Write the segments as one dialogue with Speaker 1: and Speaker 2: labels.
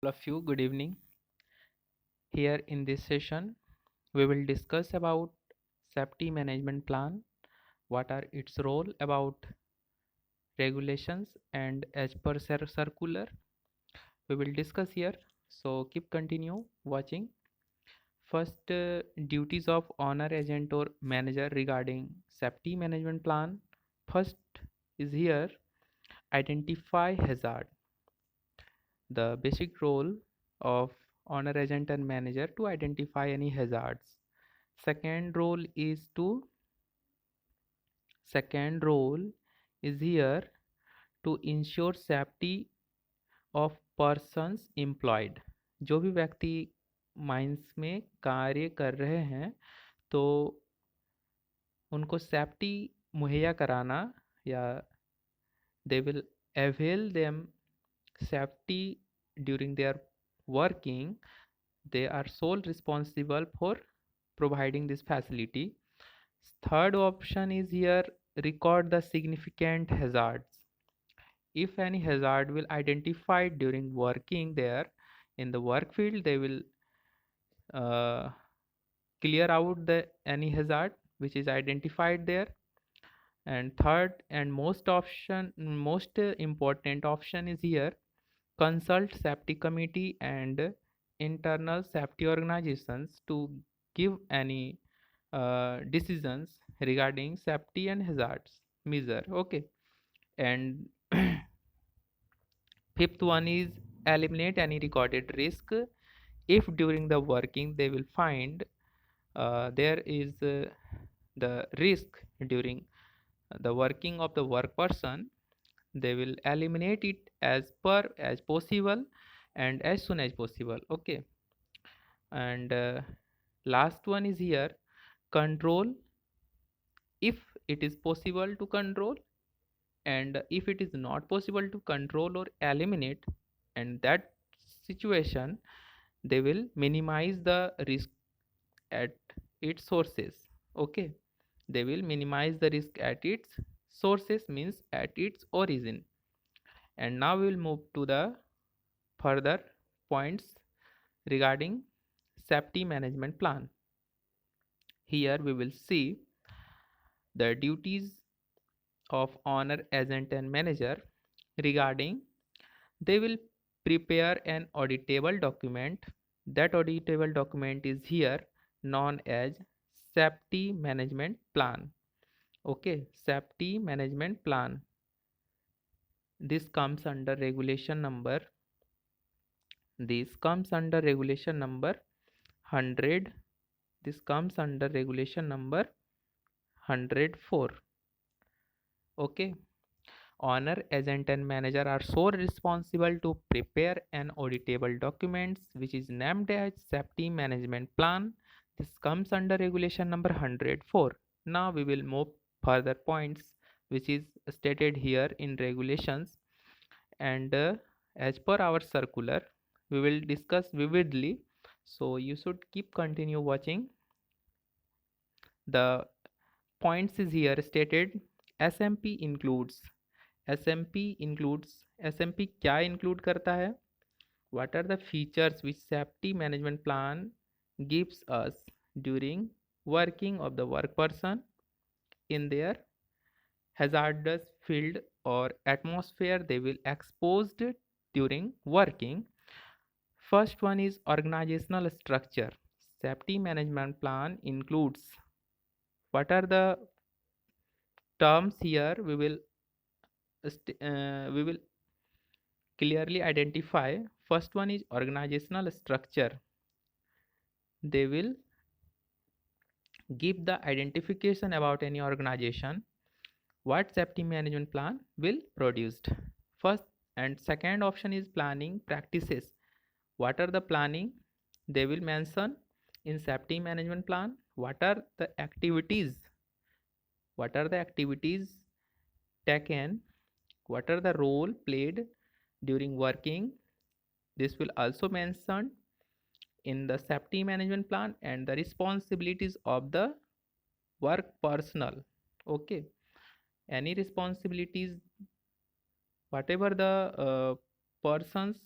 Speaker 1: All of you, good evening. Here in this session, we will discuss about safety management plan, what are its role about regulations and as per circular. We will discuss here. So keep continue watching. First, duties of owner, agent or manager regarding safety management plan. First is here identify hazard. The basic role of owner, agent and manager to identify any hazards. Second role is here to ensure safety of persons employed. जो भी व्यक्ति mines में कार्य कर रहे हैं तो उनको सेफ्टी मुहैया कराना या they will avail them safety during their working. They are sole responsible for providing this facility. Third option is here record the significant hazards. If any hazard will identified during working there in the work field, they will uh, clear out the any hazard which is identified there. And third and most important option is here consult safety committee and internal safety organizations to give any decisions regarding safety and hazards measure. Okay. And fifth one is eliminate any recorded risk. If during the working they will find there is the risk during the working of the work person, they will eliminate it as possible and as soon as possible. Okay. And last one is here control if it is possible to control, and if it is not possible to control or eliminate, and that situation they will minimize the risk at its sources. Okay, they will minimize the risk at its sources means at its origin. And now we will move to the further points regarding safety management plan. Here we will see the duties of owner, agent and manager regarding they will prepare an auditable document. That auditable document is here known as safety management plan. Okay, safety management plan. This comes under regulation number. This comes under regulation number 100. This comes under regulation number 104. Okay. Owner, agent and manager are so responsible to prepare an auditable documents which is named as safety management plan. This comes under regulation number 104. Now we will move further points which is stated here in regulations, and as per our circular we will discuss vividly, so you should keep continue watching. The points is here stated. SMP includes SMP क्या include करता है? What are the features which safety management plan gives us during working of the work person in their hazardous field or atmosphere they will exposed during working? First one is organizational structure. Safety management plan includes, what are the terms here we will clearly identify. First one is organizational structure. They will give the identification about any organization what safety management plan will produced. First and second option is planning practices. What are the planning they will mention in safety management plan? What are the activities taken? What are the role played during working? This will also mention in the safety management plan, and the responsibilities of the work personnel. Okay, any responsibilities whatever the persons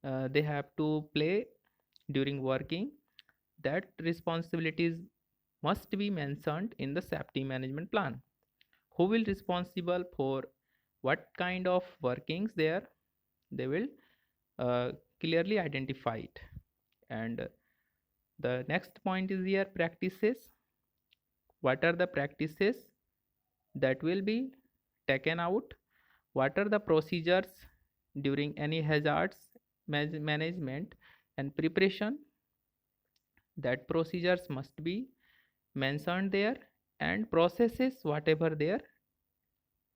Speaker 1: they have to play during working, that responsibilities must be mentioned in the safety management plan. Who will responsible for what kind of workings there, they will uh, clearly identify it. And the next point is here practices. What are the practices that will be taken out? What are the procedures during any hazards management and preparation? That procedures must be mentioned there, and processes whatever they are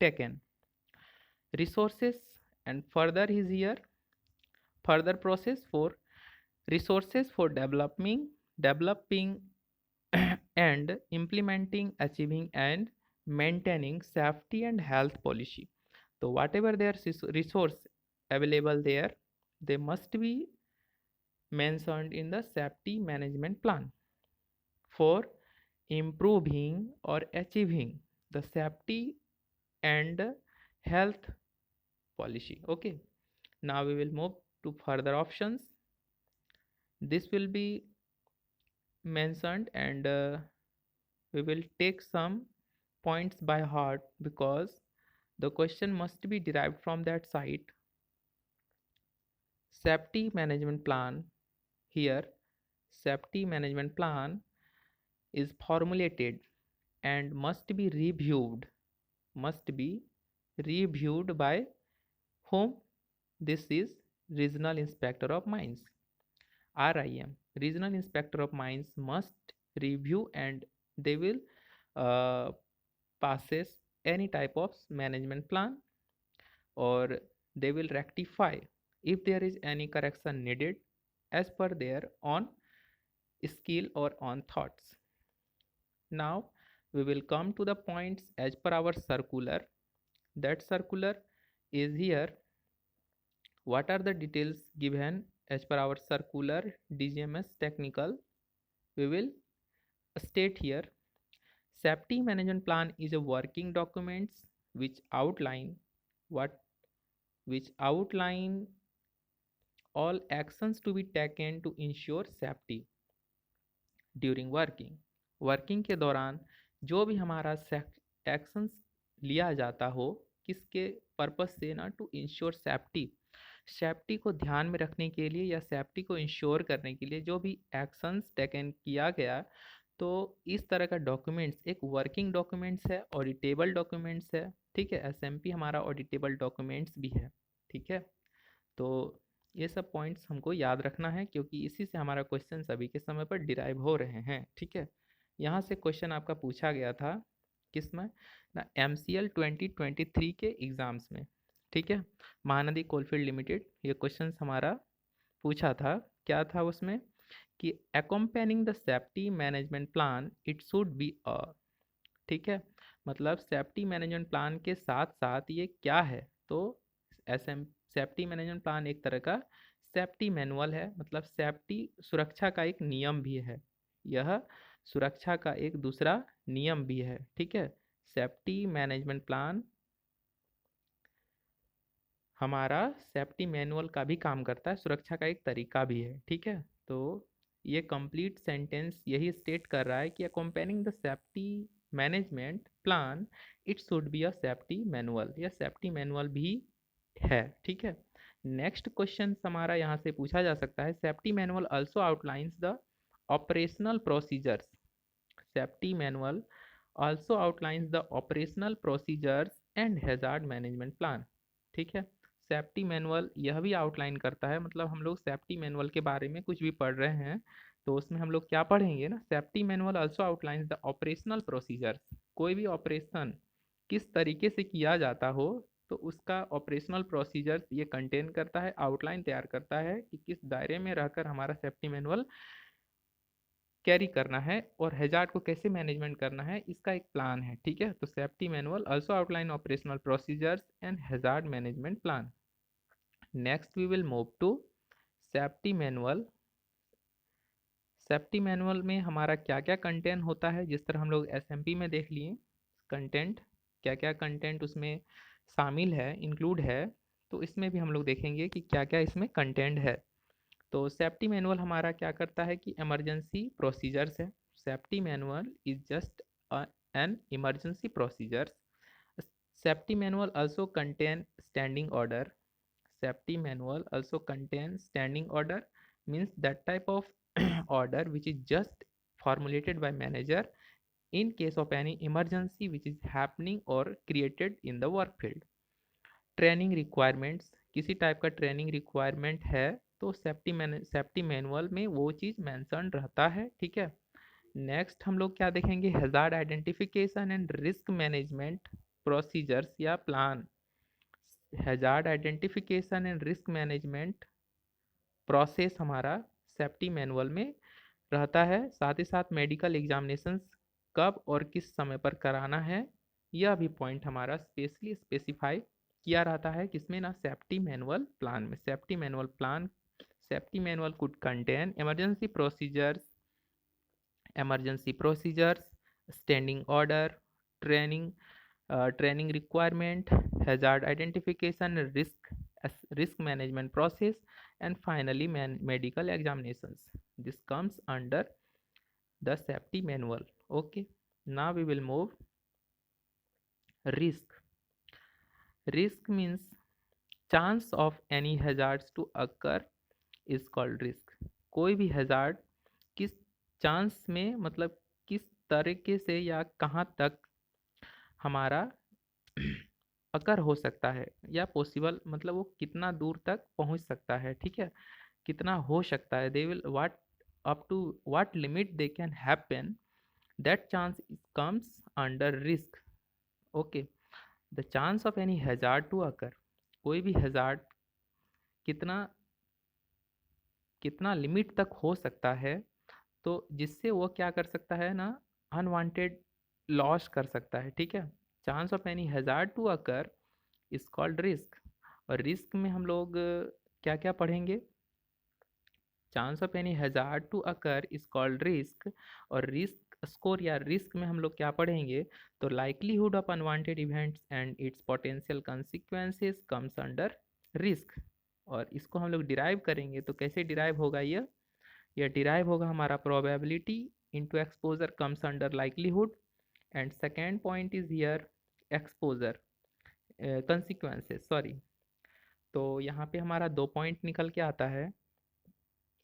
Speaker 1: taken. Resources, and further is here further process for resources for developing and implementing, achieving and maintaining safety and health policy. So whatever their resource available there, they must be mentioned in the safety management plan for improving or achieving the safety and health policy. Okay, now we will move to further options. This will be mentioned, and we will take some points by heart because the question must be derived from that site. Safety management plan. Here safety management plan is formulated and must be reviewed by whom? This is Regional Inspector of Mines, RIM. Regional Inspector of Mines must review, and they will uh, passes any type of management plan, or they will rectify if there is any correction needed as per their own skill or on thoughts. Now we will come to the points as per our circular. That circular is here. What are the details given as per our circular DGMS technical? We will state here. Safety management plan is a working documents which what outline all actions to be taken to ensure safety during working के दौरान जो भी हमारा actions लिया जाता हो, किसके purpose से ना, टू इंश्योर सेफ्टी को ध्यान में रखने के लिए या सेफ्टी को इंश्योर करने के लिए जो भी एक्शंस टेकन किया गया, तो इस तरह का डॉक्यूमेंट्स एक वर्किंग डॉक्यूमेंट्स है, ऑडिटेबल डॉक्यूमेंट्स है। ठीक है, एसएमपी हमारा ऑडिटेबल डॉक्यूमेंट्स भी है। ठीक है, तो ये सब पॉइंट्स हमको याद रखना है क्योंकि इसी से हमारा क्वेश्चन अभी के समय पर डिराइव हो रहे हैं। ठीक है, यहाँ से क्वेश्चन आपका पूछा गया था किसमें ना, MCL 2023 के एग्जाम्स में। ठीक है, महानदी कोलफील्ड लिमिटेड, ये क्वेश्चन हमारा पूछा था। क्या था उसमें कि accompanying the safety management plan it should be a, ठीक है, मतलब सेफ्टी मैनेजमेंट प्लान के साथ साथ ये क्या है, तो सेफ्टी मैनेजमेंट प्लान एक तरह का सेफ्टी मैनुअल है, मतलब सेफ्टी सुरक्षा का एक नियम भी है, यह सुरक्षा का एक दूसरा नियम भी है। ठीक है, सेफ्टी मैनेजमेंट प्लान हमारा सेफ्टी मैनुअल का भी काम करता है, सुरक्षा का एक तरीका भी है। ठीक है, तो ये कंप्लीट सेंटेंस यही स्टेट कर रहा है कि accompanying the safety management plan it should be a safety manual, या सेफ्टी मैनुअल भी है। ठीक है, नेक्स्ट क्वेश्चन हमारा यहाँ से पूछा जा सकता है, safety manual also outlines the operational procedures. Safety manual also outlines the operational procedures and hazard management plan. ठीक है, सेफ्टी मैनुअल यह भी आउटलाइन करता है, मतलब हम लोग सेफ्टी मैनुअल के बारे में कुछ भी पढ़ रहे हैं तो उसमें हम लोग क्या पढ़ेंगे ना, safety manual also outlines the operational procedures. कोई भी ऑपरेशन किस तरीके से किया जाता हो तो उसका ऑपरेशनल प्रोसीजर्स ये कंटेन करता है, आउटलाइन तैयार करता है कि किस दायरे में रहकर हमारा सेफ्टी मैनुअल कैरी करना है और हैजार्ड को कैसे मैनेजमेंट करना है, इसका एक प्लान है। ठीक है, तो safety manual also outline operational procedures and hazard management plan. Next we will move to safety manual. Safety manual में हमारा क्या क्या कंटेंट होता है, जिस तरह हम लोग एसएमपी में देख लिए कंटेंट, क्या क्या कंटेंट उसमें शामिल है, इंक्लूड है। तो इसमें भी हम लोग देखेंगे कि क्या क्या इसमें कंटेंट है। तो सेफ्टी मैनुअल हमारा क्या करता है कि इमरजेंसी प्रोसीजर्स है। Safety manual is just an emergency procedures. Safety manual also contain standing order. Safety manual also contains standing order, means that type of order which is just formulated by manager in case of any emergency which is happening or created in the work field. Training requirements, किसी type का training requirement है तो safety manual में वो चीज़ mention रहता है, ठीक है। नेक्स्ट हम लोग क्या देखेंगे, hazard identification and risk management procedures या प्लान। Hazard identification and risk management process हमारा सेफ्टी मैनुअल में रहता है। साथ ही साथ मेडिकल एग्जामिनेशंस कब और किस समय पर कराना है, यह भी पॉइंट हमारा स्पेशली स्पेसिफाई किया रहता है किसमें ना, सेफ्टी मैनुअल प्लान में। Safety manual plan, safety manual could contain emergency procedures, standing order, training, training requirement, hazard identification, risk management process, and finally medical examinations. This comes under the safety manual. Okay, now we will move risk. Risk means chance of any hazards to occur is called risk. कोई भी hazard किस chance में, मतलब किस तरीके से या कहाँ तक हमारा अकर हो सकता है, या पॉसिबल मतलब वो कितना दूर तक पहुंच सकता है, ठीक है, कितना हो सकता है, they will what up to what limit they can happen, that chance comes under risk. Okay, the chance of any hazard to occur, कोई भी हैजार्ड कितना कितना लिमिट तक हो सकता है, तो जिससे वो क्या कर सकता है ना, अनवांटेड लॉस कर सकता है, ठीक है। Chance of any hazard to occur is called risk. और रिस्क में हम लोग क्या क्या पढ़ेंगे, chance of any hazard to occur is called risk. और रिस्क स्कोर या रिस्क में हम लोग क्या पढ़ेंगे, तो likelihood of unwanted events and its potential consequences comes under risk. और इसको हम लोग डिराइव करेंगे, तो कैसे डिराइव होगा, यह डिराइव होगा हमारा probability into exposure comes under likelihood, and second point is here exposure consequences, sorry. तो यहाँ पे हमारा दो पॉइंट निकल के आता है।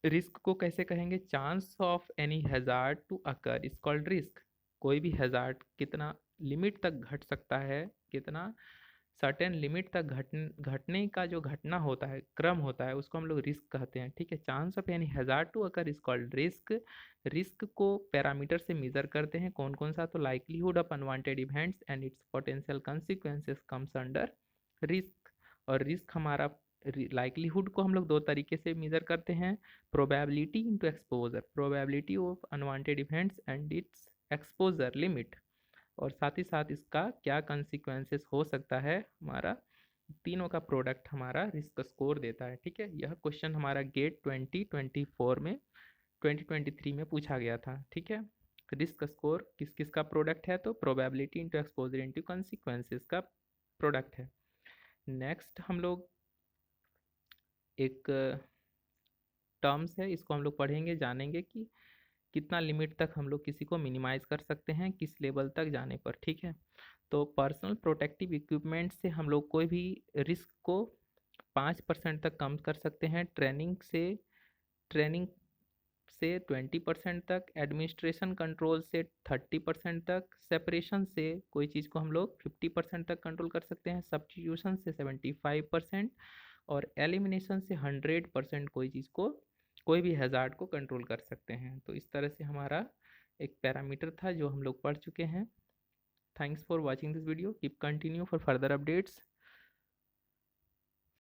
Speaker 1: रिस्क को कैसे कहेंगे, chance of any hazard to occur is called risk. कोई भी हैजार्ड कितना लिमिट तक घट सकता है, कितना सर्टेन लिमिट तक घटने का जो घटना होता है, क्रम होता है, उसको हम लोग रिस्क कहते हैं, ठीक है। Chance of any hazard to occur is called risk. Risk को पैरामीटर से मेजर करते हैं, कौन कौन सा, तो likelihood of unwanted events and its potential consequences comes under risk. और रिस्क हमारा लाइकलीहुड को हम लोग दो तरीके से मेजर करते हैं, probability into exposure, probability of unwanted events and its exposure limit, और साथ ही साथ इसका क्या कंसिक्वेंसेस हो सकता है, हमारा तीनों का प्रोडक्ट हमारा रिस्क स्कोर देता है, ठीक है। यह क्वेश्चन हमारा गेट 2024 में 2023 में पूछा गया था, ठीक है। रिस्क स्कोर किस किस का प्रोडक्ट है, तो probability into exposure into consequences का प्रोडक्ट है। नेक्स्ट हम लोग एक टर्म्स है, इसको हम लोग पढ़ेंगे, जानेंगे कि कितना लिमिट तक हम लोग किसी को मिनिमाइज कर सकते हैं, किस लेवल तक जाने पर, ठीक है। तो पर्सनल प्रोटेक्टिव इक्विपमेंट से हम लोग कोई भी रिस्क को 5% तक कम कर सकते हैं, ट्रेनिंग से 20% तक, एडमिनिस्ट्रेशन कंट्रोल से 30% तक, सेपरेशन से कोई चीज़ को हम लोग 50% तक कंट्रोल कर सकते हैं, सब्स्टिट्यूशन से 75%, और एलिमिनेशन से 100% कोई चीज़ को, कोई भी हैजार्ड को कंट्रोल कर सकते हैं। तो इस तरह से हमारा एक पैरामीटर था जो हम लोग पढ़ चुके हैं। Thanks for watching this video, keep continue for further updates.